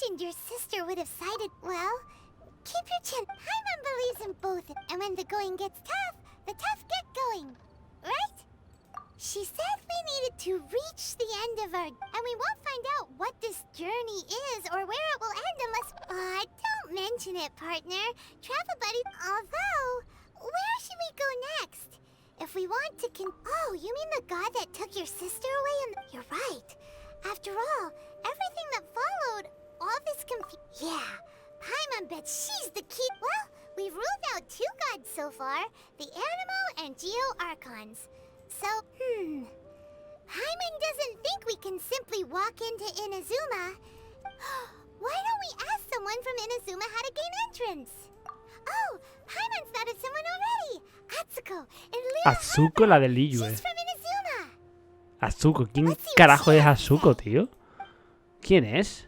imagined your sister would have sided. Well, keep your chin. Paimon believes in both, and when the going gets tough, the tough get going. Right? She said we needed to reach the end of our... And we won't find out what this journey is or where it will end unless... don't mention it, partner. Travel buddy... Although, where should we go next? If we want to Oh, you mean the god that took your sister away and... You're right. After all, everything that followed, all this Yeah, Paimon bets she's the key... Well, we've ruled out 2 gods so far. The Animo and Geo Archons. So, Paimon doesn't think we can simply walk into Inazuma. Why don't we ask someone from Inazuma how to gain entrance? Oh, Paimon's thought of someone already. Atsuko, in Luna Atsuko, la del Liyue. She's from Inazuma. Atsuko, ¿quién carajo es Atsuko, tío? ¿Quién es?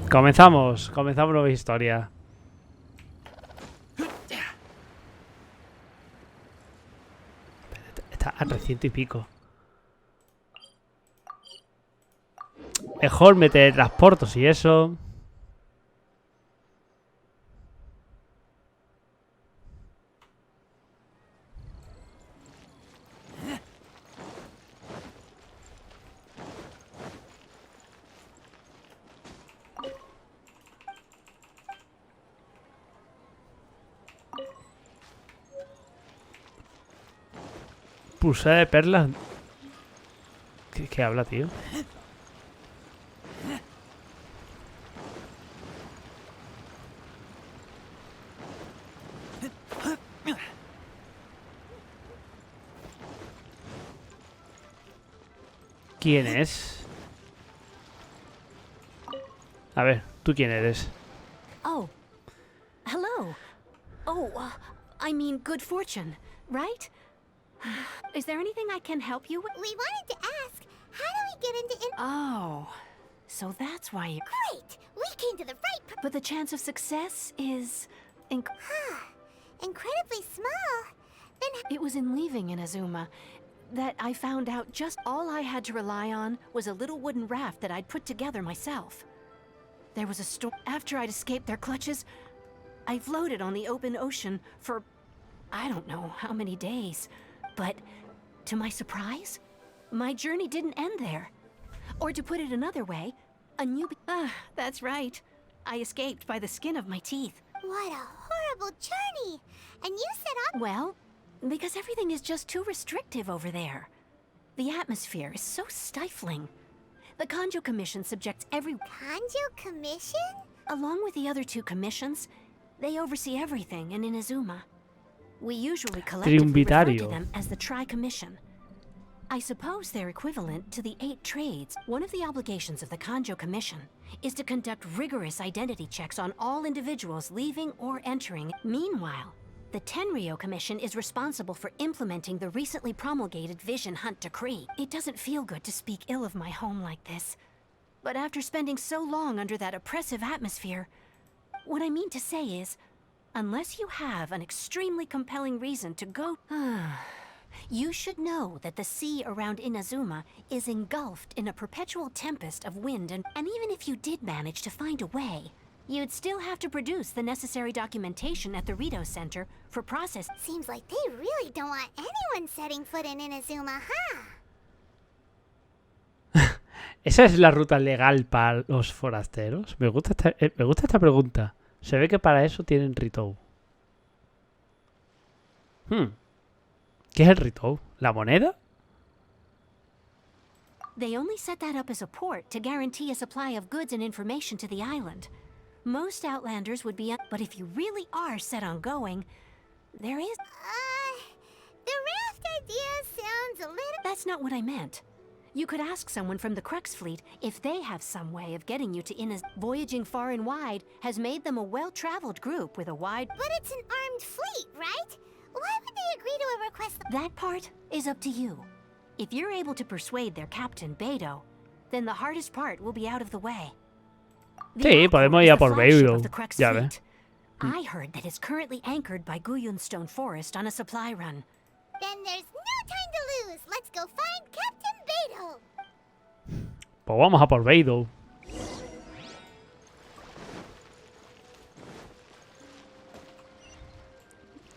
Comenzamos nueva historia. Está a 300 y pico. Mejor me teletransporto si eso. Pulsera de perlas. ¿Qué habla, tío? ¿Quién es? A ver, ¿tú quién eres? Oh, hello. Oh, I mean good fortune, right? Is there anything I can help you with? We wanted to ask, how do we get into Oh, so that's why you... Great! We came to the right... But the chance of success is... Incredibly small. Then... It was in leaving Inazuma that I found out just all I had to rely on was a little wooden raft that I'd put together myself. There was a storm. After I'd escaped their clutches, I floated on the open ocean for... I don't know how many days. But, to my surprise, my journey didn't end there. Or to put it another way, a new... that's right. I escaped by the skin of my teeth. What a horrible journey! And you set up... Well, because everything is just too restrictive over there. The atmosphere is so stifling. The Kanjo Commission subjects every... Kanjo Commission? Along with the other 2 commissions, they oversee everything in Inazuma. We usually collectively refer to them as the Tri-Commission. I suppose they're equivalent to the 8 trades. One of the obligations of the Kanjo Commission is to conduct rigorous identity checks on all individuals leaving or entering. Meanwhile, the Tenryo Commission is responsible for implementing the recently promulgated Vision Hunt Decree. It doesn't feel good to speak ill of my home like this. But after spending so long under that oppressive atmosphere, what I mean to say is, unless you have an extremely compelling reason to go... You should know that the sea around Inazuma is engulfed in a perpetual tempest of wind, and even if you did manage to find a way, you'd still have to produce the necessary documentation at the Rito Center for process. Seems like they really don't want anyone setting foot in Inazuma, ¿Esa es la ruta legal para los forasteros? Me gusta esta pregunta. Se ve que para eso tienen Ritou. ¿Qué es el Ritou? ¿La moneda? They only set that up as a port to guarantee a supply of goods and information to the island. Most Outlanders would be... But if you really are set on going, there is... The raft idea sounds a little... That's not what I meant. You could ask someone from the Crux fleet if they have some way of getting you to Inaz. Voyaging far and wide has made them a well-traveled group with a wide... But it's an armed fleet, right? Why would they agree to a request... That part is up to you. If you're able to persuade their captain, Beidou, then the hardest part will be out of the way. Sí, podemos ir a por Beidou. Ya ves. I heard that it's currently anchored by Guyunstone Forest on a supply run. Then there's no time to lose. Let's go find Captain Beidou. Pues vamos a por Viento.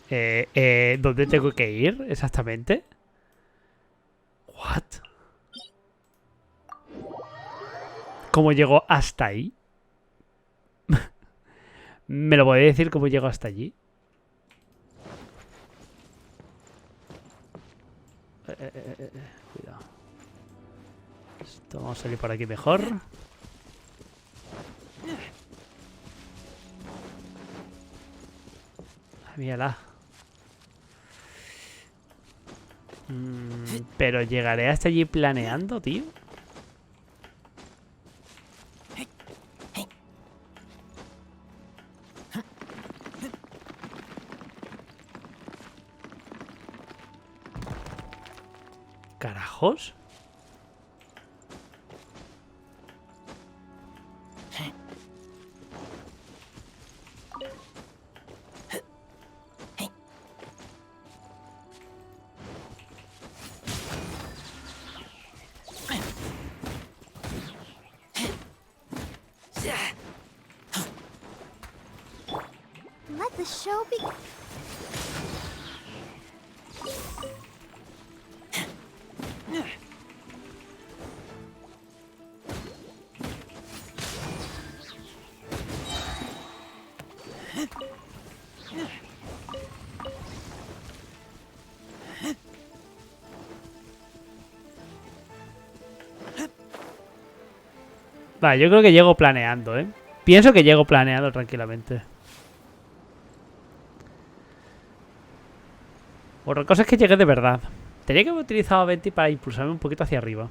¿Dónde tengo que ir exactamente? What? ¿Cómo llego hasta ahí? ¿Me lo podéis decir cómo llego hasta allí? Cuidado. Esto, vamos a salir por aquí mejor. Mírala. Pero llegaré hasta allí planeando, tío. ¿Carajos? Let the show be. Vale, yo creo que llego planeando, ¿eh? Pienso que llego planeando tranquilamente. Otra cosa es que llegué de verdad. Tenía que haber utilizado a 20 para impulsarme un poquito hacia arriba.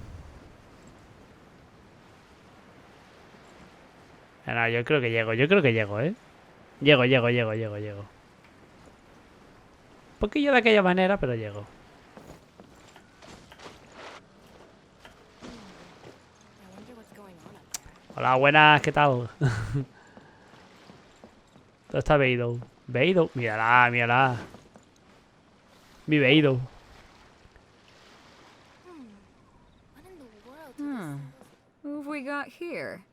No, yo creo que llego, ¿eh? Llego. Un poquillo de aquella manera, pero llego. Hola, buenas, ¿qué tal? ¿Dónde está Viento? Viento, mírala. Mi Viento. Who have we got here?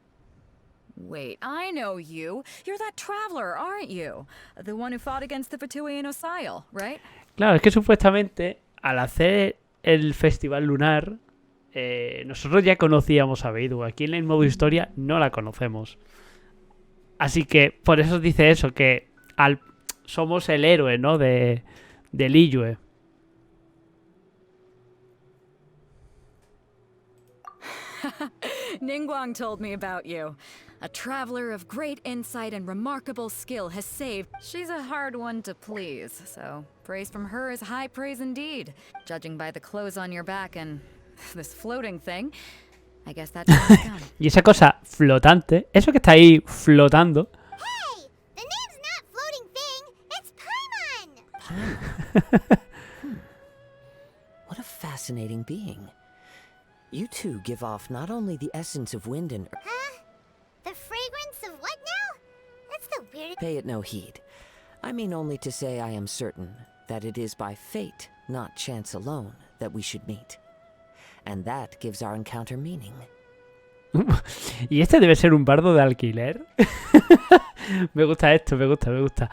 Wait, I know you. You're that traveler, aren't you? The one who fought against the Fatui and Osile, right? Claro, es que supuestamente al hacer el festival lunar, nosotros ya conocíamos a Viento. Aquí en el modo historia no la conocemos. Así que por eso dice eso, que somos el héroe, ¿no? De Liyue. Ningguang told me about you. A traveler of great insight and remarkable skill has saved. She's a hard one to please, so praise from her is high praise indeed. Judging by the clothes on your back and this floating thing, I guess that time's come. Y esa cosa flotante, eso que está ahí flotando. Hey, the name's not floating thing. It's Paimon. What a fascinating being. You two give off not only the essence of wind and earth. Huh? The fragrance of what now? That's the weirdest. Pay it no heed. I mean only to say I am certain that it is by fate, not chance alone, that we should meet. And that gives our encounter meaning. ¿Y este debe ser un bardo de alquiler? Me gusta esto, me gusta.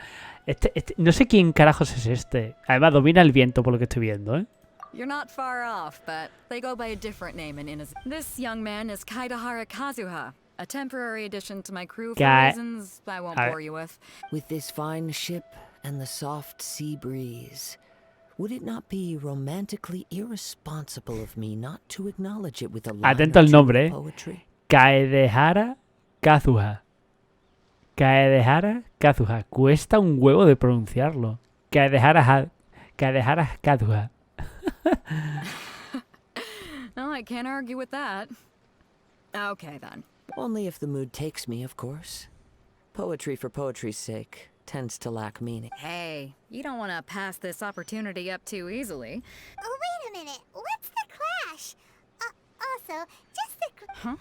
No sé quién carajos es este. Además domina el viento por lo que estoy viendo, ¿eh? You're not far off, but they go by a different name in Inazuma. This young man is Kaidahara Kazuha, a temporary addition to my crew for reasons I won't bore you with. With this fine ship and the soft sea breeze, would it not be romantically irresponsible of me not to acknowledge it with a line Atento or al two nombre, of poetry? Kaedehara Kazuha. Kaedehara Kazuha. Cuesta un huevo de pronunciarlo. Kaedehara Kazuha. No, I can't argue with that. Okay, then. Only if the mood takes me, of course. Poetry for poetry's sake tends to lack meaning. Hey, you don't want to pass this opportunity up too easily. Oh, wait a minute. What's the clash? Also, just the. Huh?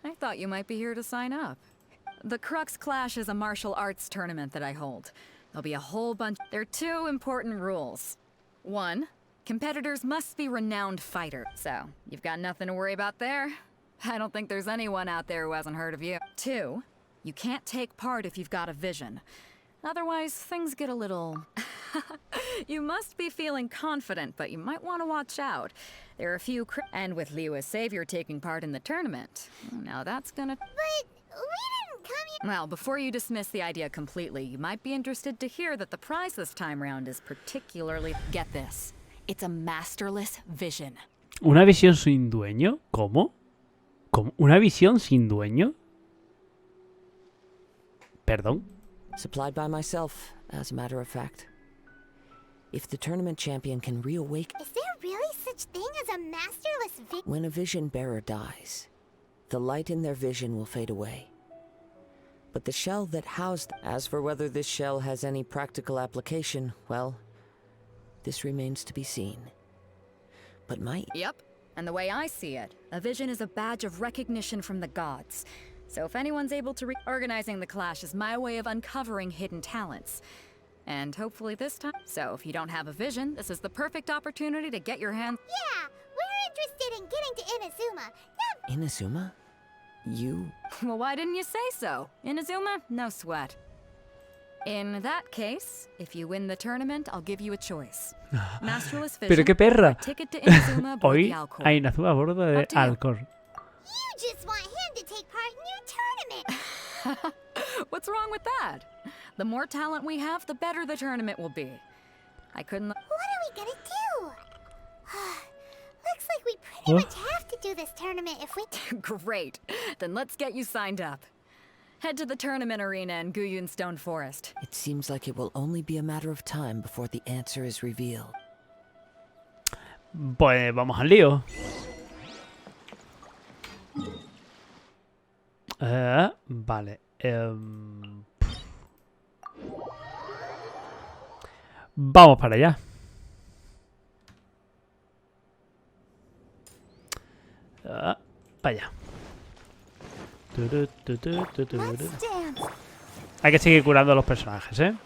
I thought you might be here to sign up. The Crux Clash is a martial arts tournament that I hold. There'll be a whole bunch. There are two important rules. One, competitors must be renowned fighters. So, you've got nothing to worry about there. I don't think there's anyone out there who hasn't heard of you. 2, you can't take part if you've got a vision. Otherwise, things get a little... You must be feeling confident, but you might want to watch out. There are a few and with Liu as savior taking part in the tournament. Now that's gonna... But we didn't come here. Well, before you dismiss the idea completely, you might be interested to hear that the prize this time round is particularly... Get this. It's a masterless vision. ¿Una visión sin dueño? ¿Cómo? ¿Cómo? ¿Una visión sin dueño? Perdón. Supplied by myself, as a matter of fact. If the tournament champion can reawaken... Is there really such thing as a masterless vision? When a vision bearer dies, the light in their vision will fade away. But the shell that housed... As for whether this shell has any practical application, well, this remains to be seen. But Yep. And the way I see it, a vision is a badge of recognition from the gods. So if anyone's able to organizing the clash is my way of uncovering hidden talents. And hopefully this time. So if you don't have a vision, this is the perfect opportunity to get your hands... Yeah, we're interested in getting to Inazuma. Yeah. Inazuma? You? Well, why didn't you say so? Inazuma? No sweat. In that case, if you win the tournament, I'll give you a choice. Masterless vision. Pero qué perra. Ticket to Inazuma aboard Hoy the Alcor. a Inazuma a bordo de Alcor. You just want him to take part in your tournament. What's wrong with that? The more talent we have, the better the tournament will be. I couldn't... What are we gonna do? Looks like we pretty much have to do this tournament if we... Great. Then let's get you signed up. Head to the tournament arena in Guyun Stone Forest. It seems like it will only be a matter of time before the answer is revealed. Pues vamos al lío. Vale. Vamos para allá. Para allá. Hay que seguir curando a los personajes, ¿eh?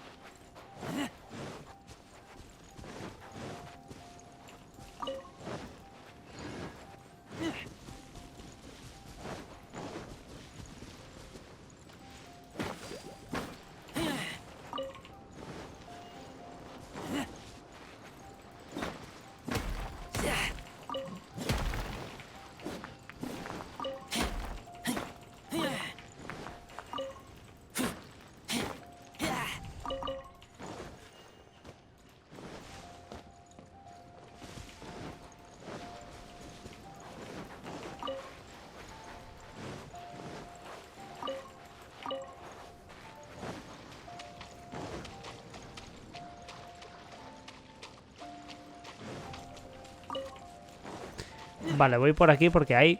Vale, voy por aquí porque hay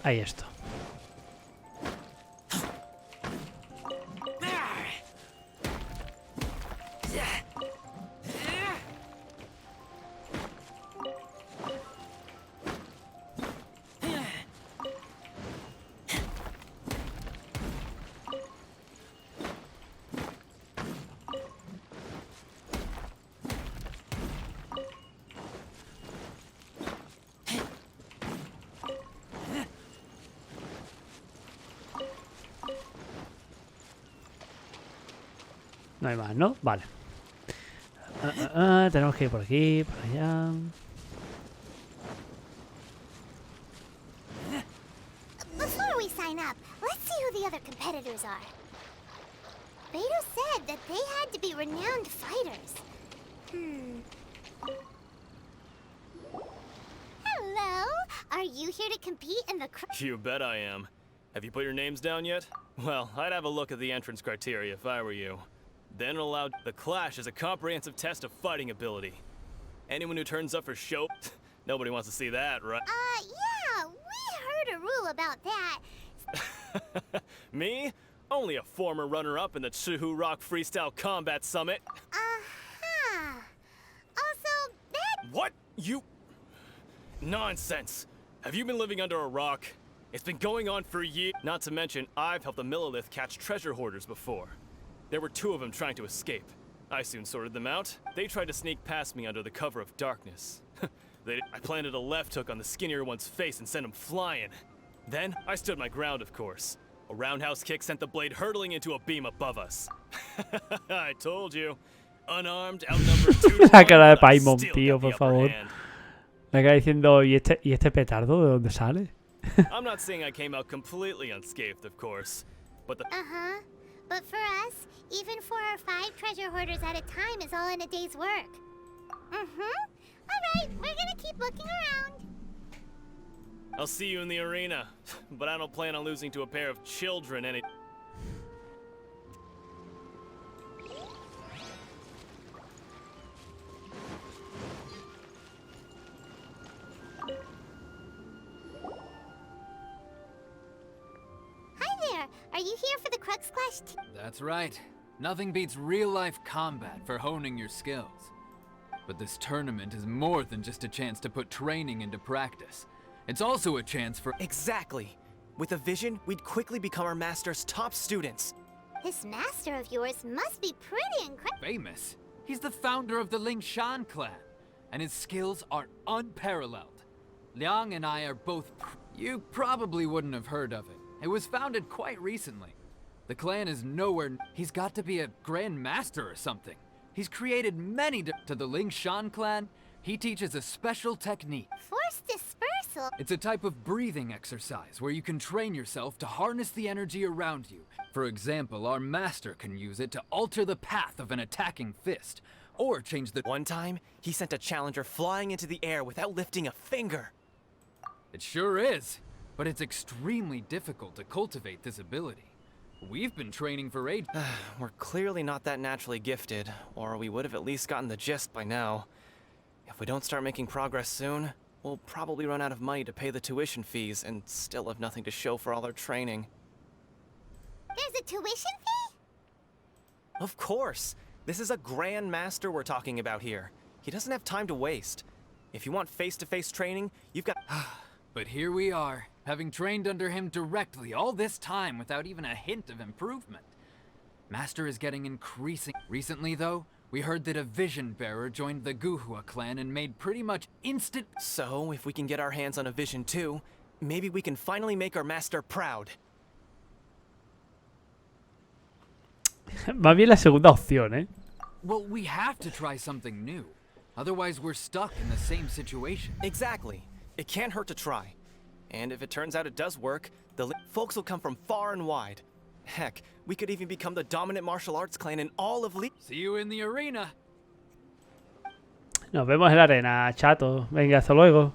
esto. No hay más, ¿no? Vale. Tenemos que ir por aquí, por allá. Before we sign up, let's see who the other competitors are. Beto said that they had to be renowned fighters. Hello? Are you here to compete in the... You bet I am. Have you put your names down yet? Well, I'd have a look at the entrance criteria if I were you. Then allow the clash as a comprehensive test of fighting ability. Anyone who turns up for show, nobody wants to see that, right? Yeah, we heard a rule about that. Me? Only a former runner-up in the Chihu Rock Freestyle Combat Summit. Also, that... What? You... Nonsense. Have you been living under a rock? It's been going on for years. Not to mention, I've helped the Millilith catch treasure hoarders before. There were 2 of them trying to escape. I soon sorted them out. They tried to sneak past me under the cover of darkness. I planted a left hook on the skinnier one's face and sent him flying. Then, I stood my ground, of course. A roundhouse kick sent the blade hurtling into a beam above us. I told you. Unarmed, outnumbered 2 to 1, La cara de but I Paimon, still tío, got the por favor. upper hand. Me acaba diciendo, ¿y este petardo de dónde sale? I'm not saying I came out completely unscathed, of course, but the Uh-huh. But for us, even 4 or 5 treasure hoarders at a time is all in a day's work. Mm-hmm. Alright, we're gonna keep looking around. I'll see you in the arena, but I don't plan on losing to a pair of children any. Hi there. Are you here for the Crux Clash That's right. Nothing beats real-life combat for honing your skills. But this tournament is more than just a chance to put training into practice. It's also a chance for— Exactly. With a vision, we'd quickly become our master's top students. This master of yours must be pretty incredible. famous. He's the founder of the Lingshan clan, and his skills are unparalleled. Liang and I are both— You probably wouldn't have heard of it. It was founded quite recently. The clan is nowhere— He's got to be a grand master or something. He's created many to the Lingshan clan. He teaches a special technique. Force dispersal. It's a type of breathing exercise where you can train yourself to harness the energy around you. For example, our master can use it to alter the path of an attacking fist, or change the— One time, he sent a challenger flying into the air without lifting a finger. It sure is, but it's extremely difficult to cultivate this ability. We've been training for ages. We're clearly not that naturally gifted, or we would have at least gotten the gist by now. If we don't start making progress soon, we'll probably run out of money to pay the tuition fees and still have nothing to show for all our training. There's a tuition fee? Of course! This is a grand master we're talking about here. He doesn't have time to waste. If you want face-to-face training, you've got— But here we are, having trained under him directly all this time without even a hint of improvement. Master is getting increasing. Recently, though, we heard that a vision bearer joined the Guhua clan and made pretty much instant— So, if we can get our hands on a vision too, maybe we can finally make our master proud. Más bien la segunda opción, ¿eh? Well, we have to try something new. Otherwise, we're stuck in the same situation. Exactly. It can't hurt to try. And if it turns out it does work, the folks will come from far and wide. Heck, we could even become the dominant martial arts clan in all of See you in the arena. Nos vemos en la arena, chato. Venga, hasta luego.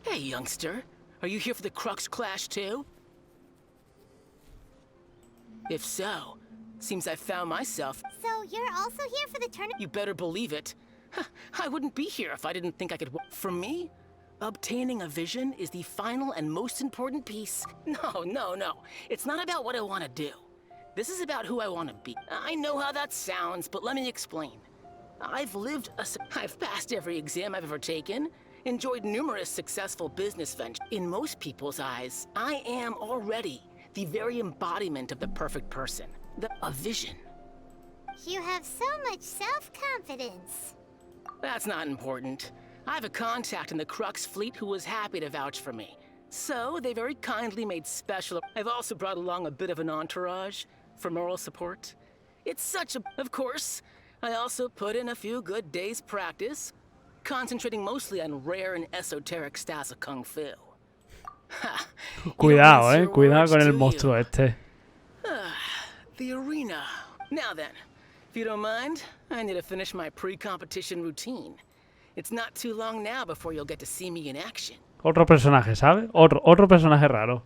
Hey, youngster. Are you here for the Crux Clash too? If so, seems I found myself. So you're also here for the tournament? You better believe it. I wouldn't be here if I didn't think I could. For me, obtaining a vision is the final and most important piece. No. It's not about what I want to do. This is about who I want to be. I know how that sounds, but let me explain. I've passed every exam I've ever taken, enjoyed numerous successful business ventures. In most people's eyes, I am already the very embodiment of the perfect person. A vision. You have so much self-confidence. That's not important. I have a contact in the Crux fleet who was happy to vouch for me. So, they very kindly made special— I've also brought along a bit of an entourage for moral support. It's such a— Of course, I also put in a few good days' practice, concentrating mostly on rare and esoteric styles of Kung Fu. Ha! Cuidado, cuidado con el monstruo este. The arena. Now then, if you don't mind, I need to finish my pre-competition routine. It's not too long now before you'll get to see me in action. Otro personaje, ¿sabes? Otro personaje raro.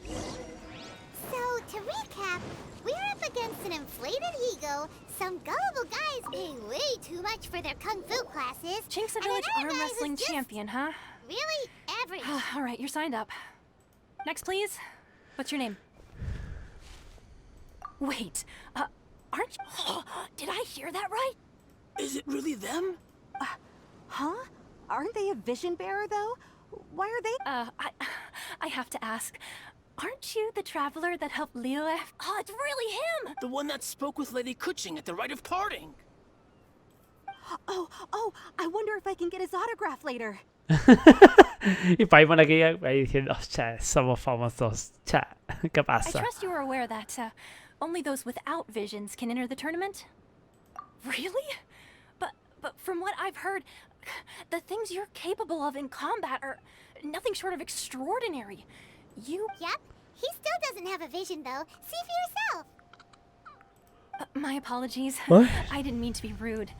So, to recap, we're up against an inflated ego, some gullible guys pay way too much for their kung fu classes, Chink's a and village another arm guy who's wrestling just champion, huh? really average. All right, you're signed up. Next, please. What's your name? Wait, aren't you— Did I hear that right? Is it really them? Huh? Aren't they a vision bearer, though? Why are they— I have to ask. Aren't you the traveler that helped Leo? Oh, it's really him! The one that spoke with Lady Kuching at the rite of parting. Oh, I wonder if I can get his autograph later. Y Paimon aquí ahí diciendo, cha, somos famosos, cha, ¿qué I pasa? trust you are aware that only those without visions can enter the tournament. Really? But from what I've heard, the things you're capable of in combat are nothing short of extraordinary. You... Yep, he still doesn't have a vision though. See for yourself. My apologies. What? I didn't mean to be rude.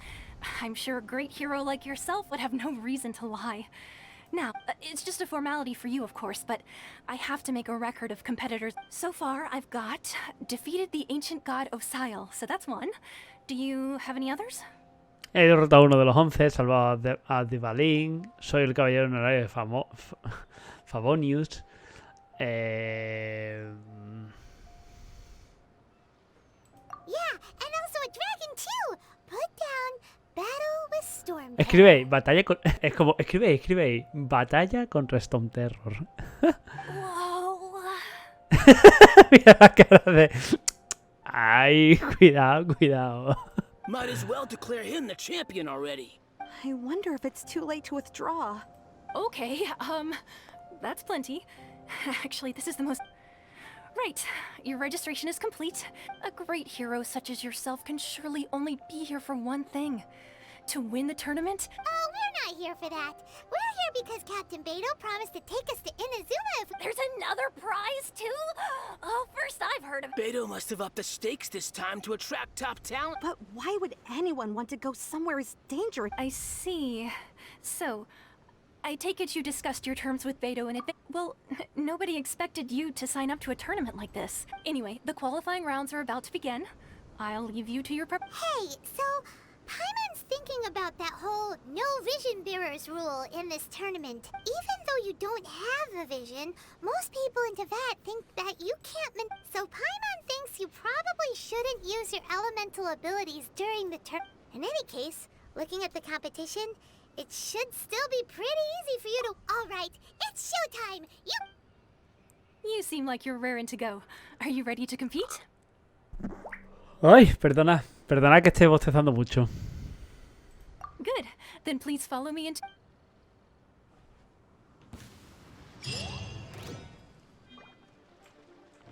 I'm sure a great hero like yourself would have no reason to lie. Now, it's just a formality for you, of course, but I have to make a record of competitors. So far, I've got defeated the ancient god Osial, so that's one. Do you have any others? He derrotado a uno de los 11, salvado a Divalin, soy el caballero honorario de Favonius. Yeah, and also a dragon too. Put down battle with Storm. Escribe ahí, batalla con... Es como, escribe ahí, batalla contra Storm Terror. Whoa. Mira la cara de... Ay, cuidado. Might as well declare him the champion already. I wonder if it's too late to withdraw. Okay, that's plenty. Actually, this is the most... Right, your registration is complete. A great hero such as yourself can surely only be here for one thing. To win the tournament? Oh, we're not here for that. We're here because Captain Beto promised to take us to Inazuma if... There's another prize, too? Oh, first I've heard of... Beto must have upped the stakes this time to attract top talent. But why would anyone want to go somewhere as dangerous? I see. So, I take it you discussed your terms with Beto in advance. Well, nobody expected you to sign up to a tournament like this. Anyway, the qualifying rounds are about to begin. I'll leave you to your prep. Hey, so... Paimon's thinking about that whole no vision bearers rule in this tournament. Even though you don't have a vision, most people in Teyvat think that you can't So Paimon thinks you probably shouldn't use your elemental abilities during the tournament. In any case, looking at the competition, it should still be pretty easy for you to... Alright, it's showtime! You seem like you're raring to go. Are you ready to compete? Ay, perdona que esté bostezando mucho. Good. Then please follow me into...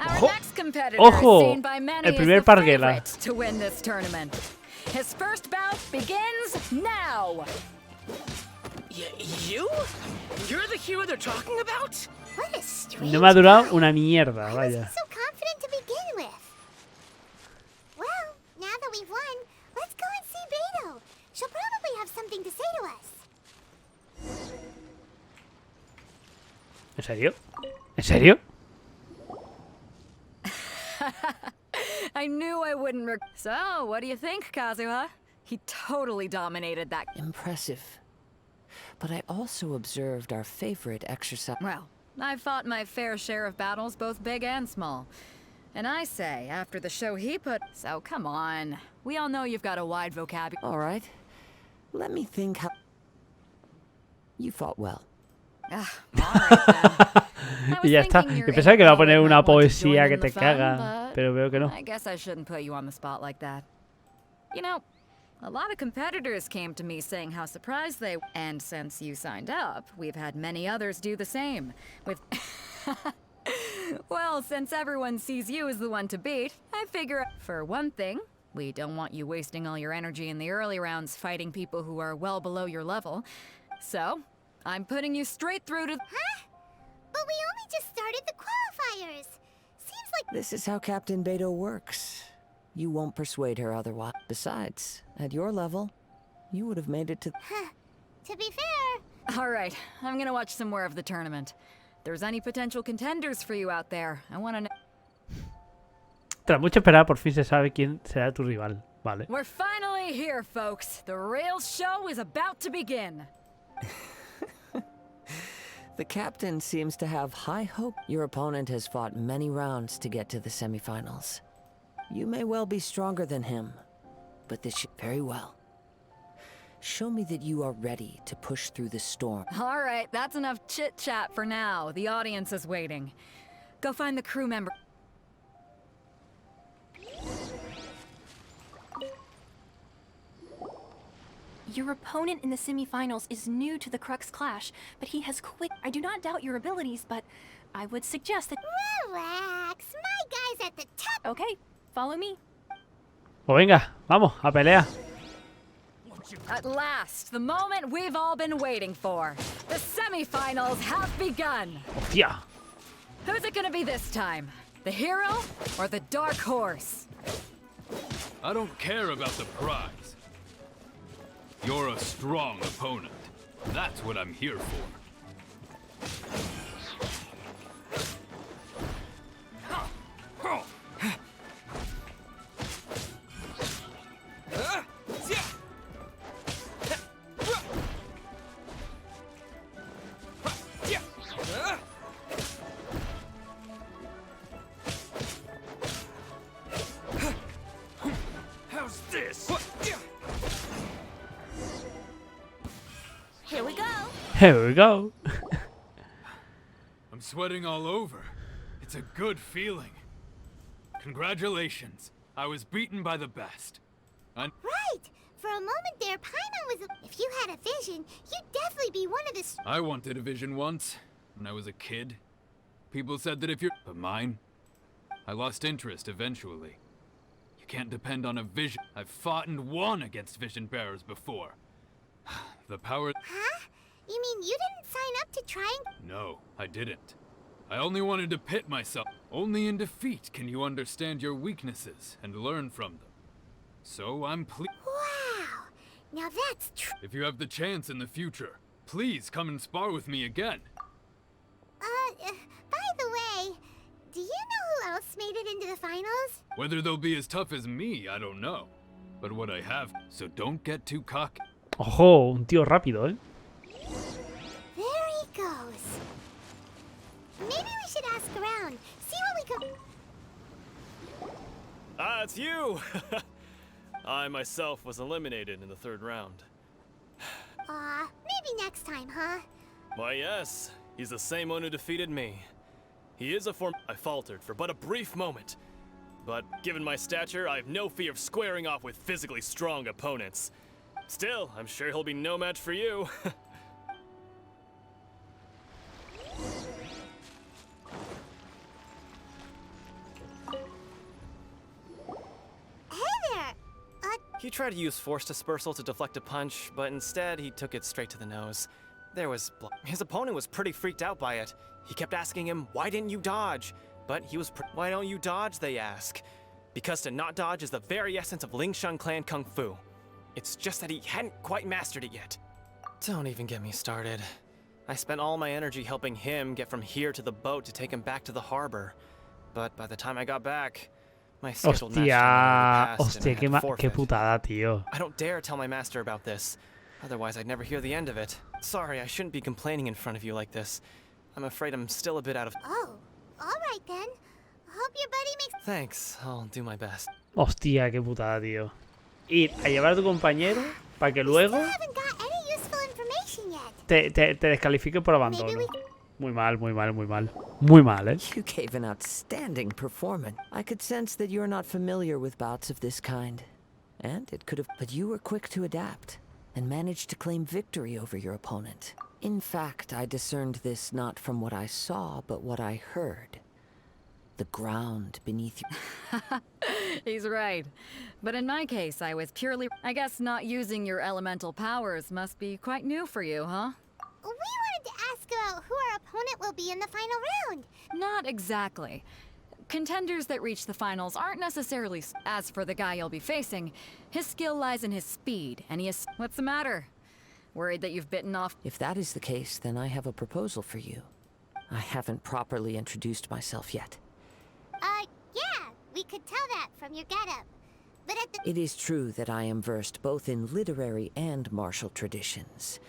Our next competitor Ojo, is seen by many el as primer the Parguela. favorite to win this tournament. His first bout begins now. You? You're the hero they're talking about? What a strange... No me ha durado una mierda, I vaya. wasn't so confident to begin with. Well, now that we've won, let's go and see Beto. She'll probably have something to say to us. ¿En serio? ¿En serio? I knew I wouldn't So, what do you think, Kazuha? He totally dominated that. Impressive. But I also observed our favorite exercise. Well, I've fought my fair share of battles, both big and small. And I say, after the show he put... So, come on. We all know you've got a wide vocabulary. All right. Let me think how... You fought well. All right, then. Y ya está. Yo pensaba que iba a poner una poesía que te caga, pero veo que no. I guess I shouldn't put you on the spot like that. You know, a lot of competitors came to me saying how surprised they... And since you signed up, we've had many others do the same. With... Well, since everyone sees you as the one to beat, I figure... For one thing, we don't want you wasting all your energy in the early rounds fighting people who are well below your level. So, I'm putting you straight through to... Huh? But we only just started the qualifiers. Seems like... This is how Captain Beto works. You won't persuade her otherwise. Besides, at your level, you would have made it to... To be fair... All right, I'm gonna watch some more of the tournament. If there's any potential contenders for you out there, I want to know... Tras mucho esperar, por fin se sabe quién será tu rival. Vale. We're finally here, folks. The real show is about to begin. The captain seems to have high hope. Your opponent has fought many rounds to get to the semifinals. You may well be stronger than him, but this very well. Show me that you are ready to push through the storm. All right, that's enough chit-chat for now. The audience is waiting. Go find the crew member. Your opponent in the semifinals is new to the Crux Clash, but he has quick. I do not doubt your abilities, but I would suggest that. Relax, my guy's at the top. Okay, follow me. Pues venga, vamos, a pelea. At last, the moment we've all been waiting for. The semifinals have begun. Hostia. Who's it gonna be this time? The hero or the dark horse? I don't care about the prize. You're a strong opponent. That's what I'm here for. How's this? Here we go. Here we go. I'm sweating all over. It's a good feeling. Congratulations. I was beaten by the best. Right. For a moment there, Paimon was. If you had a vision, you'd definitely be one of the. I wanted a vision once, when I was a kid. People said that if you're... But mine? I lost interest eventually. You can't depend on a vision. I've fought and won against vision bearers before. The power... Huh? You mean you didn't sign up to try and. No, I didn't. I only wanted to pit myself. Only in defeat can you understand your weaknesses and learn from them. So I'm Wow. Now that's true. If you have the chance in the future, please come and spar with me again. By the way, do you know who else made it into the finals? Whether they'll be as tough as me, I don't know. But what I have, so don't get too cocky. Ojo, un tío rápido, ¿eh? There he goes. Maybe we should ask around, see what we can. Ah, it's you! I myself was eliminated in the third round. Maybe next time, huh? Why, yes. He's the same one who defeated me. He is a form. I faltered for but a brief moment. But given my stature, I have no fear of squaring off with physically strong opponents. Still, I'm sure he'll be no match for you. Hey there! He tried to use force dispersal to deflect a punch, but instead he took it straight to the nose. His opponent was pretty freaked out by it. He kept asking him, "Why didn't you dodge?" But he was "Why don't you dodge?" they ask. Because to not dodge is the very essence of Lingshan clan kung fu. It's just that he hadn't quite mastered it yet. Don't even get me started. I spent all my energy helping him get from here to the boat to take him back to the harbor. But by the time I got back, my scheduled match time had already passed and I had to forfeit. Qué putada, tío. I don't dare tell my master about this. Otherwise, I'd never hear the end of it. Sorry, I shouldn't be complaining in front of you like this. I'm afraid I'm still a bit out of... Oh, alright then. Hope your buddy makes... Thanks, I'll do my best. Hostia, qué putada, tío. Ir a llevar a tu compañero para que luego haven't got any useful information yet. te descalifique por abandono. Muy mal, muy mal, muy mal. Muy mal, ¿eh? You gave an outstanding performance. I could sense that you're not familiar with bouts of this kind. And it could have... But you were quick to adapt and managed to claim victory over your opponent. In fact, I discerned this not from what I saw, but what I heard. The ground beneath you. He's right. But in my case, I was purely... I guess not using your elemental powers must be quite new for you, huh? We wanted to ask about who our opponent will be in the final round. Not exactly. Contenders that reach the finals aren't necessarily... As for the guy you'll be facing, his skill lies in his speed, and he is... What's the matter? Worried that you've bitten off... If that is the case, then I have a proposal for you. I haven't properly introduced myself yet. Yeah, we could tell that from your getup. But at the... It is true that I am versed both in literary and martial traditions.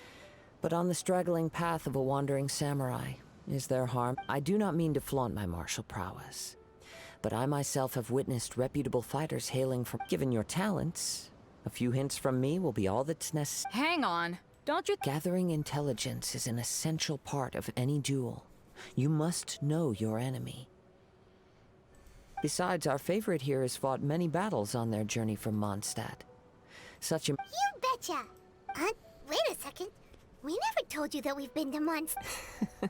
But on the straggling path of a wandering samurai, is there harm? I do not mean to flaunt my martial prowess. But I myself have witnessed reputable fighters hailing from... Given your talents, a few hints from me will be all that's necessary. Hang on. Don't you... Gathering intelligence is an essential part of any duel. You must know your enemy. Besides, our favorite here has fought many battles on their journey from Mondstadt. Such a... You betcha! Wait a second. We never told you that we've been to Mondstadt.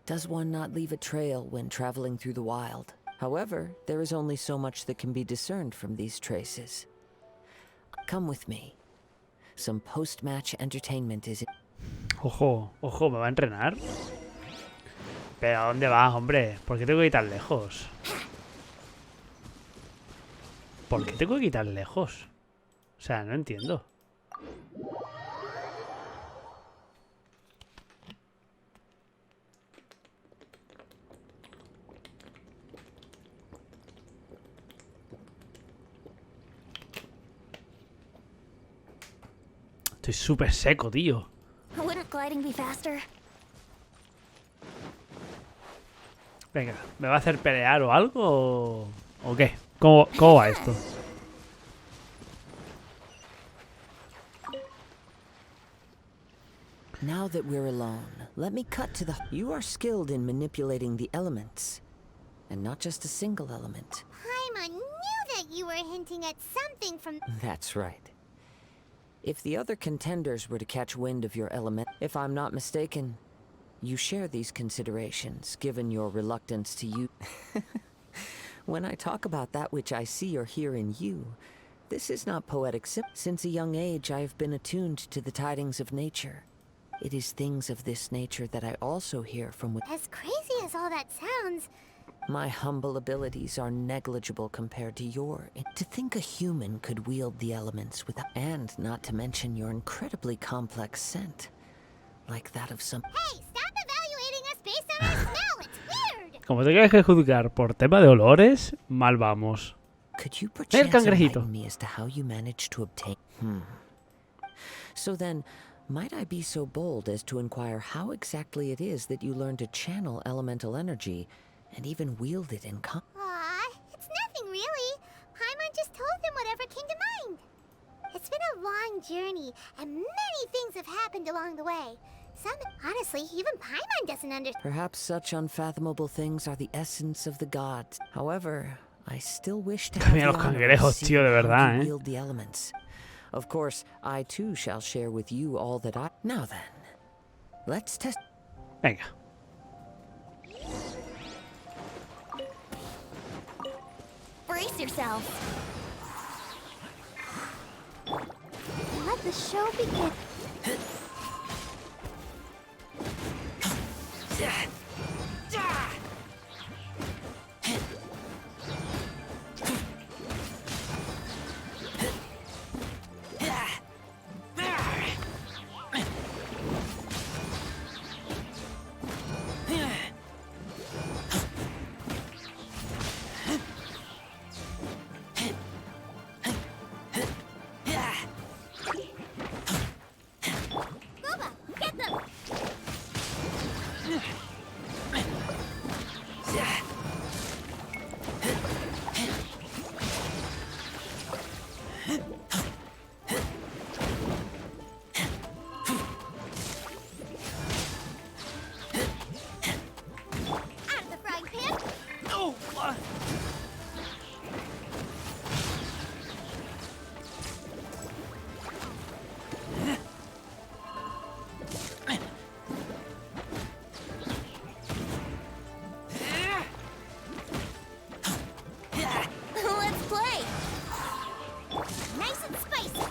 Does one not leave a trail when traveling through the wild? However, there is only so much that can be discerned from these traces. Come with me. Some post-match entertainment is... Ojo, ojo, ¿me va a entrenar? ¿Pero a dónde vas, hombre? ¿Por qué tengo que ir tan lejos? ¿Por qué tengo que ir tan lejos? O sea, no entiendo. Estoy súper seco, tío. Wouldn't gliding be faster? Venga, ¿me va a hacer pelear o algo? ¿O qué? ¿Cómo va esto? Now that we're alone, let me cut to the... You are skilled in manipulating the elements. And not just a single element. Paimon knew that you were hinting at something from... That's right. If the other contenders were to catch wind of your element, if I'm not mistaken, you share these considerations, given your reluctance to use... When I talk about that which I see or hear in you, this is not poetic. Since a young age, I have been attuned to the tidings of nature. It is things of this nature that I also hear from... As crazy as all that sounds... My humble abilities are negligible compared to your... To think a human could wield the elements without... And not to mention your incredibly complex scent. Like that of some... Hey, stop evaluating us based on our smell! It's weird! Como tengas que juzgar por tema de olores, mal vamos. Could you El perchance cangrejito. enlighten me as to how you managed to obtain... So then, might I be so bold as to inquire how exactly it is that you learned to channel elemental energy and even wield it in Aw, it's nothing really. Paimon just told them whatever came to mind. It's been a long journey, and many things have happened along the way. Honestly, even Paimon doesn't understand. Perhaps such unfathomable things are the essence of the gods. However, I still wish to have Mira the los honor of cangrejos, seeing tío, de how verdad, you ¿eh? wield the elements. Of course, I too shall share with you all that I... Now then, let's test... Venga. Brace yourself. Let the show begin. Booba, get them! Out of the frying pan! Oh, Let's play. Nice and spicy!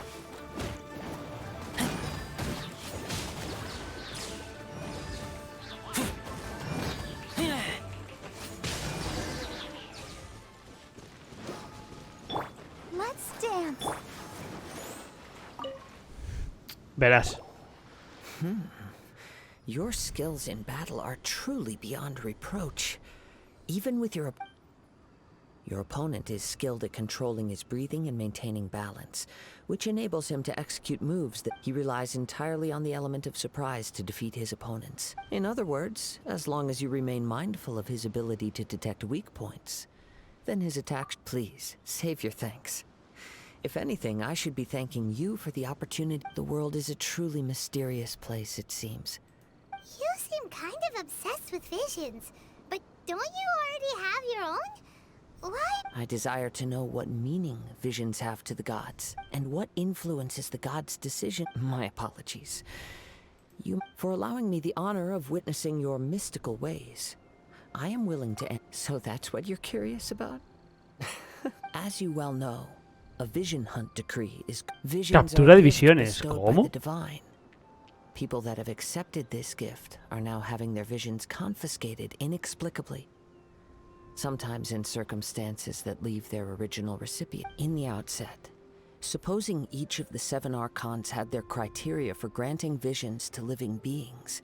Let's dance. verás. Your skills in battle are truly beyond reproach. Even with your opponent is skilled at controlling his breathing and maintaining balance, which enables him to execute moves that he relies entirely on the element of surprise to defeat his opponents. In other words, as long as you remain mindful of his ability to detect weak points, then his attacks... Please, save your thanks. If anything, I should be thanking you for the opportunity. The world is a truly mysterious place, it seems. You seem kind of obsessed with visions, but Don't you already have your own? What? I desire to know what meaning visions have to the gods, and what influences the gods' decision. My apologies. You for allowing me the honor of witnessing your mystical ways. I am willing to end. So that's what you're curious about? As you well know, a vision hunt decree is visions Captura de are gifts visiones. bestowed by ¿Cómo? the divine. People that have accepted this gift are now having their visions confiscated inexplicably. Sometimes in circumstances that leave their original recipient. In the outset, supposing each of the 7 archons had their criteria for granting visions to living beings,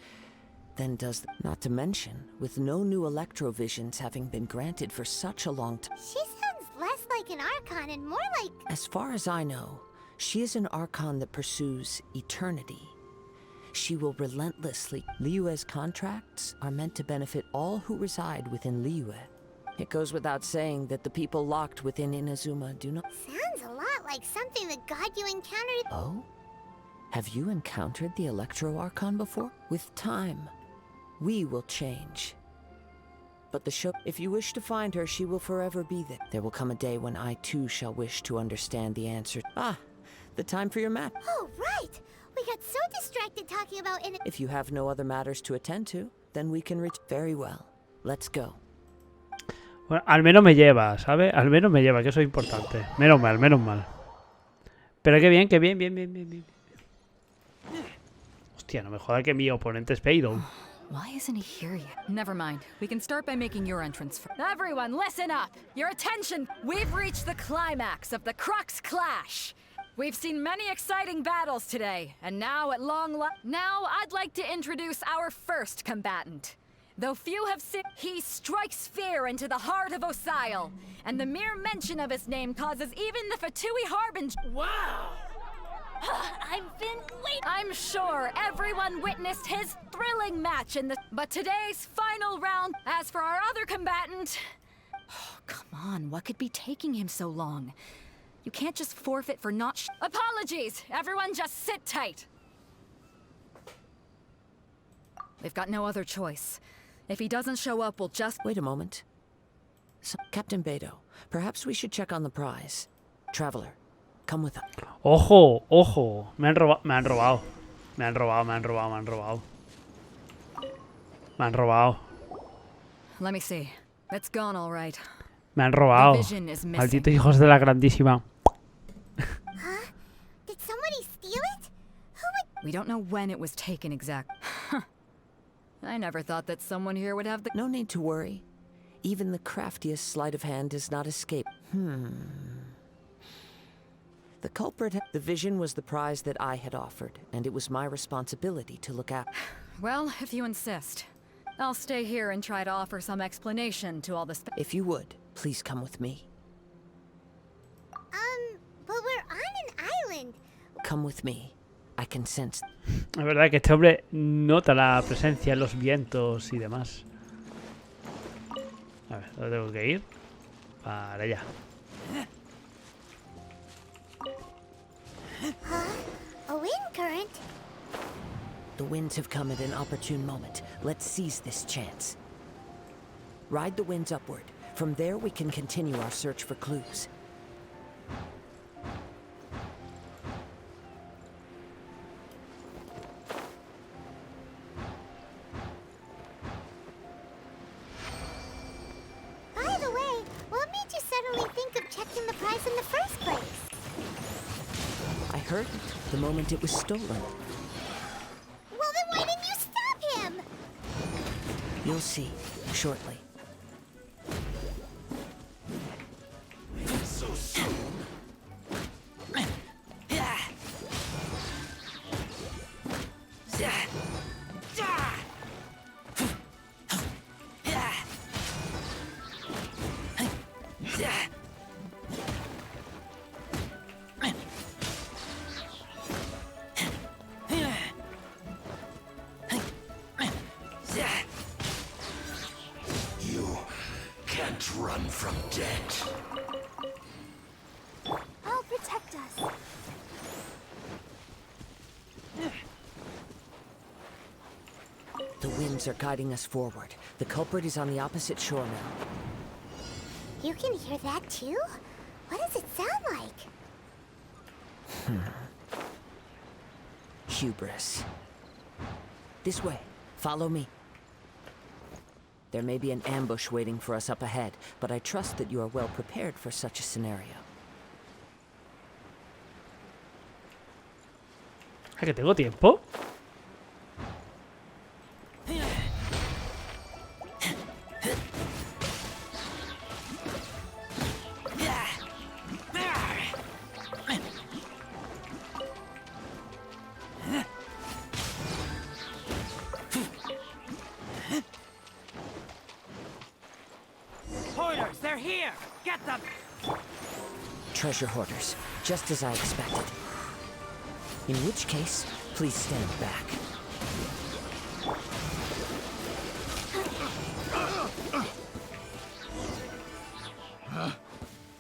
then not to mention, with no new electrovisions having been granted for such a long time. She sounds less like an Archon and more like... As far as I know, she is an Archon that pursues eternity. She will relentlessly... Liyue's contracts are meant to benefit all who reside within Liyue. It goes without saying that the people locked within Inazuma do not... Sounds a lot like something the god you encountered... Oh? Have you encountered the Electro Archon before? With time, we will change. But if you wish to find her, she will forever be there. There will come a day when I too shall wish to understand the answer. Ah, the time for your map. Oh, right! We got so distracted talking about... If you have no other matters to attend to, then we can reach... Very well. Let's go. Bueno, al menos me lleva, ¿sabes? Al menos me lleva, que eso es importante. Menos mal, menos mal. Pero qué bien, bien. Hostia, no me joda que mi oponente es Peido. Why isn't he here yet? Never mind. We can start by making your entrance first. Everyone, listen up! Your attention! We've reached the climax of the Crux Clash! We've seen many exciting battles today, and now at now I'd like to introduce our first combatant. Though few have seen, he strikes fear into the heart of Osile, and the mere mention of his name causes even the Fatui Harbinger... Wow! I've been waiting. I'm sure everyone witnessed his thrilling match in the... But today's final round, as for our other combatant... Oh, come on, what could be taking him so long? You can't just forfeit for not... Apologies! Everyone just sit tight! We've got no other choice. If he doesn't show up, we'll just... Wait a moment. Captain Beto, perhaps we should check on the prize. Traveler, come with us. Ojo, ojo. Me han robado. Let me see. It's gone all right. Me han robado. Malditos hijos de la grandísima. Huh? Did somebody steal it? Who would... We don't know when it was taken exactly. I never thought that someone here would have the... No need to worry. Even the craftiest sleight of hand does not escape. The culprit... The vision was the prize that I had offered, and it was my responsibility to look after. Well, if you insist. I'll stay here and try to offer some explanation to all this... If you would, please come with me. But we're on an island. Come with me. I can sense... Es verdad que este hombre nota la presencia en los vientos y demás. A ver, ¿dónde tengo que ir? Para allá. A wind current? The winds have come at an opportune moment. Let's seize this chance. Ride the winds upward. From there we can continue our search for clues. By the way, what made you suddenly think of checking the prize in the first place? I heard it the moment it was stolen. Well, then why didn't you stop him? You'll see shortly. So soon? You can't run from death. I'll protect us. The wind winds are guiding us forward. The culprit is on the opposite shore now. You can hear that too? What does it sound like? Hubris. This way. Follow me. There may be an ambush waiting for us up ahead, but I trust that you are well prepared for such a scenario. ¿A que tengo tiempo? Hoarders, they're here! Get them! Treasure hoarders, just as I expected. In which case, please stand back.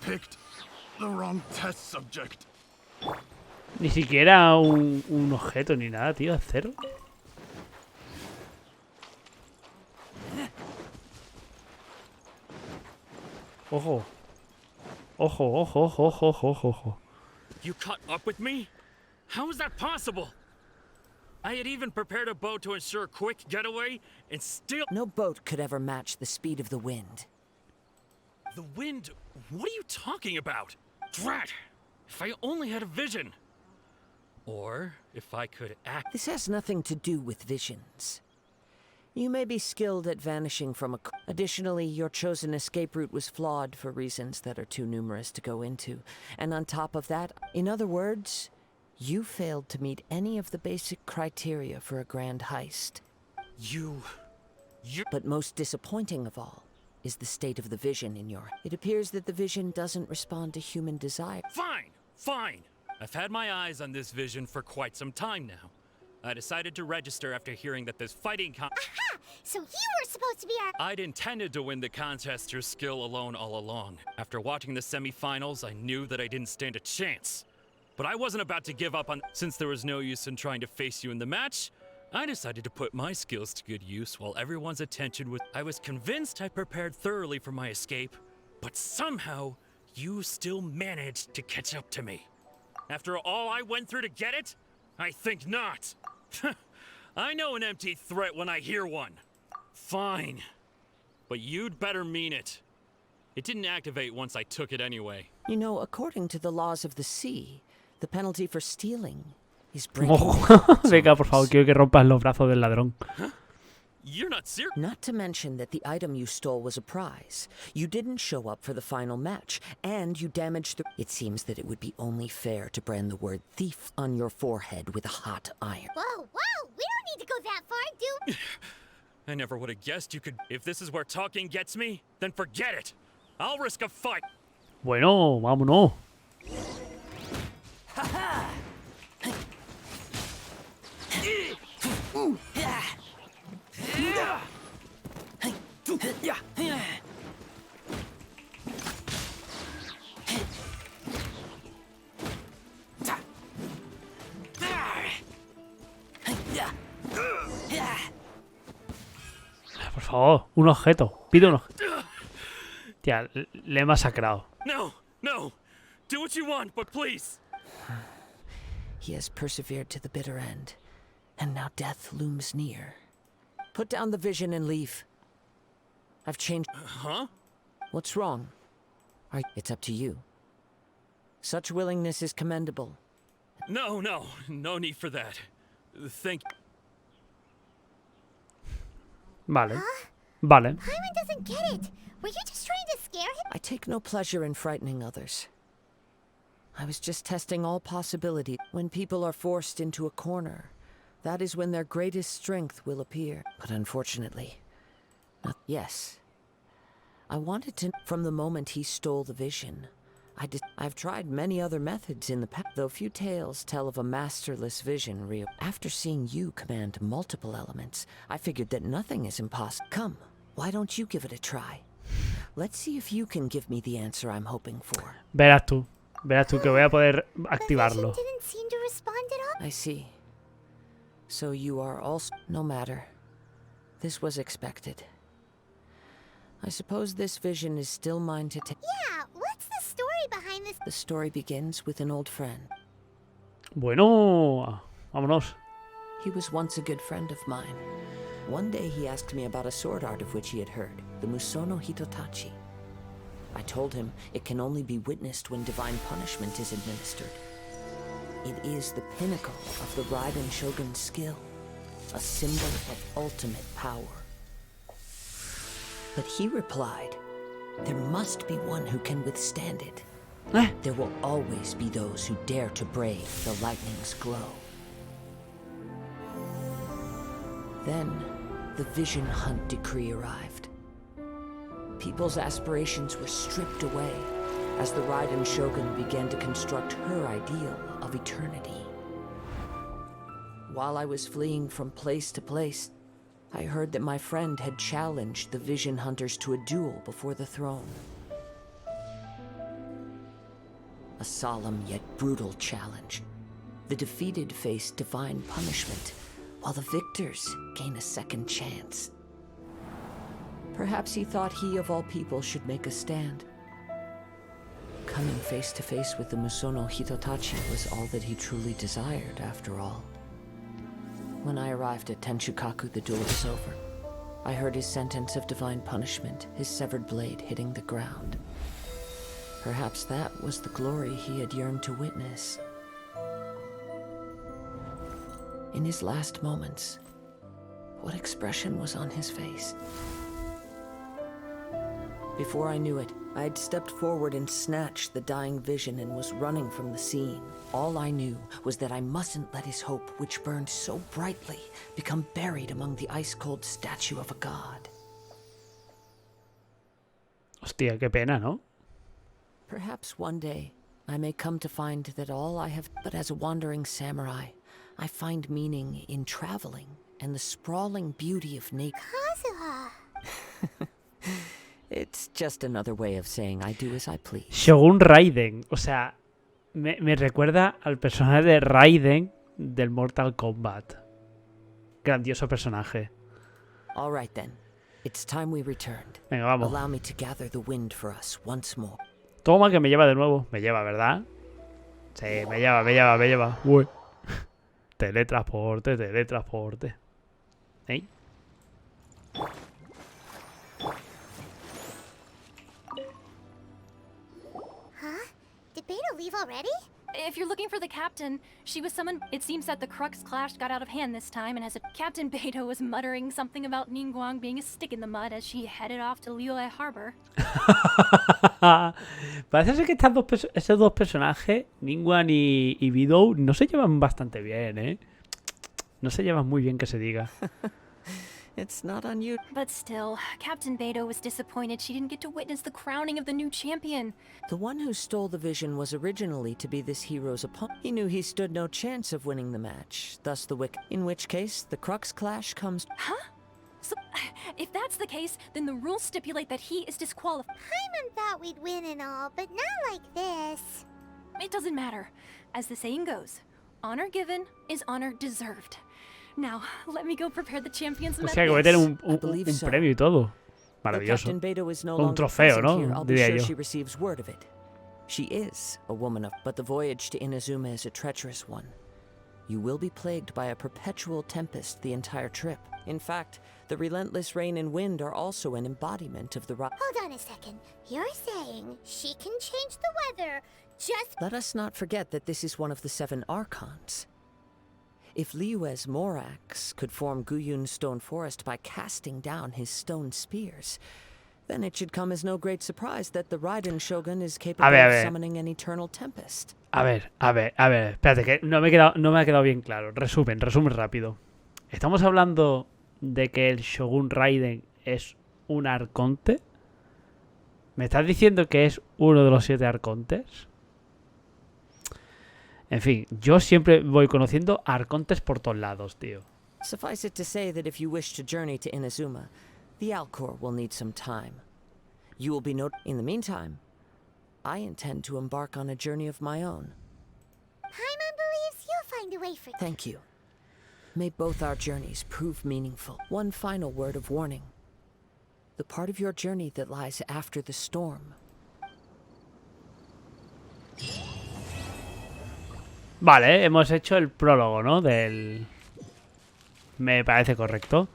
Picked the wrong test subject. Ni siquiera un objeto ni nada, tío, es cero. Ojo. Ojo, ojo, ojo, ojo, ojo, ojo. You caught up with me? How is that possible? I had even prepared a boat to ensure a quick getaway, and still— No boat could ever match the speed of the wind. The wind? What are you talking about? Drat! If I only had a vision. Or if I could act— This has nothing to do with visions. You may be skilled at vanishing from a— Additionally, your chosen escape route was flawed for reasons that are too numerous to go into. And on top of that, in other words, you failed to meet any of the basic criteria for a grand heist. You... But most disappointing of all is the state of the vision in your— It appears that the vision doesn't respond to human desire. Fine! Fine! I've had my eyes on this vision for quite some time now. I decided to register after hearing that this fighting Aha! So you were supposed to be our— I'd intended to win the contest through skill alone all along. After watching the semi-finals, I knew that I didn't stand a chance. But I wasn't about to give up on— Since there was no use in trying to face you in the match, I decided to put my skills to good use while everyone's attention was— I was convinced I prepared thoroughly for my escape, but somehow, you still managed to catch up to me. After all I went through to get it? I think not. I know an empty threat when I hear one. Fine. But you'd better mean it. It didn't activate once I took it anyway. You know, according to the laws of the sea, the penalty for stealing is breaking— Venga, por favor, quiero que rompas los brazos del ladrón. You're not serious. Not to mention that the item you stole was a prize. You didn't show up for the final match, and you damaged the— It seems that it would be only fair to brand the word thief on your forehead with a hot iron. Whoa, whoa! We don't need to go that far, do— I never would have guessed you could— If this is where talking gets me, then forget it. I'll risk a fight. Bueno, vámonos. Por favor, un objeto. Pido un objeto. Tía, le he masacrado. No, no. Do what you want, but please. He has persevered to the bitter end, and now death looms near. Put down the vision and leave. I've changed— Huh? What's wrong? It's up to you. Such willingness is commendable. No, no. No need for that. Thank— Vale. Vale. Paimon doesn't get it. Were you just trying to scare him? I take no pleasure in frightening others. I was just testing all possibilities. When people are forced into a corner, that is when their greatest strength will appear. But unfortunately, yes. I wanted to— From the moment he stole the vision, I've tried many other methods in the past, though few tales tell of a masterless vision real. After seeing you command multiple elements, I figured that nothing is impossible. Come, why don't you give it a try? Let's see if you can give me the answer I'm hoping for. Verás tú que voy a poder activarlo. The vision didn't seem to respond at all. I see. So you are also— No matter. This was expected. I suppose this vision is still mine to take. Yeah, what's the story behind this? The story begins with an old friend. Bueno, vámonos. He was once a good friend of mine. One day he asked me about a sword art of which he had heard, the Musono Hitotachi. I told him it can only be witnessed when divine punishment is administered. It is the pinnacle of the Raiden Shogun's skill, a symbol of ultimate power. But he replied, there must be one who can withstand it. There will always be those who dare to brave the lightning's glow. Then, the Vision Hunt decree arrived. People's aspirations were stripped away as the Raiden Shogun began to construct her ideal of eternity. While I was fleeing from place to place, I heard that my friend had challenged the Vision Hunters to a duel before the throne. A solemn yet brutal challenge. The defeated face divine punishment, while the victors gain a second chance. Perhaps he thought he of all people should make a stand. Coming face to face with the Musono Hitotachi was all that he truly desired, after all. When I arrived at Tenshukaku, the duel was over. I heard his sentence of divine punishment, his severed blade hitting the ground. Perhaps that was the glory he had yearned to witness. In his last moments, what expression was on his face? Before I knew it, I had stepped forward and snatched the dying vision and was running from the scene. All I knew was that I mustn't let his hope, which burned so brightly, become buried among the ice-cold statue of a god. Hostia, qué pena, ¿no? Perhaps one day, I may come to find that all I have... But as a wandering samurai, I find meaning in traveling and the sprawling beauty of nature. Kazuha. It's just another way of saying I do as I please. Shogun Raiden. O sea, me recuerda al personaje de Raiden del Mortal Kombat. Grandioso personaje. All right then. It's time we returned. Venga, vamos. Allow me to gather the wind for us once more. Toma, que me lleva de nuevo. Me lleva, ¿verdad? Sí, me lleva. Uy. Teletransporte. ¿Eh? Did Beta leave already? If you're looking for the captain, she was summoned. It seems that the Crux clash got out of hand this time, and as Captain Beto was muttering something about Ningguang being a stick in the mud as she headed off to Liyue Harbor. Parece ser que esos dos personajes, Ningguang y Vidou, no se llevan bastante bien, ¿eh? No se llevan muy bien, que se diga. It's not unusual. But still, Captain Beto was disappointed she didn't get to witness the crowning of the new champion. The one who stole the vision was originally to be this hero's opponent. He knew he stood no chance of winning the match, thus the in which case, the Crux clash comes... Huh? So, if that's the case, then the rules stipulate that he is disqualified. Paimon thought we'd win and all, but not like this. It doesn't matter. As the saying goes, honor given is honor deserved. Now, let me go prepare the champion's O sea, que voy a tener un premio y todo. Maravilloso. Un trofeo, ¿no? Diría yo. She receives word of it. She is a woman of... But the voyage to Inazuma is a treacherous one. You will be plagued by a perpetual tempest the entire trip. In fact, the relentless rain and wind are also an embodiment of the... Hold on a second. You're saying she can change the weather just... Let us not forget that this is one of the 7 Archons. If Liyue's Morax could form Guyun's stone forest by casting down his stone spears, then it should come as no great surprise that the Raiden Shogun is capable of summoning an eternal tempest. A ver, espérate, que no me ha quedado bien claro. Resumen rápido. ¿Estamos hablando de que el Shogun Raiden es un arconte? ¿Me estás diciendo que es uno de los 7 arcontes? En fin, yo siempre voy conociendo arcontes por todos lados, tío. Suffice it to say that if you wish to journey to Inazuma, the Alcor will need some time. You will be in the meantime, I intend to embark on a journey of my own. Paimon believes you'll find a way for... Thank you. May both our journeys prove meaningful. One final word of warning. The part of your journey that lies after the storm. Vale, hemos hecho el prólogo, ¿no? Me parece correcto.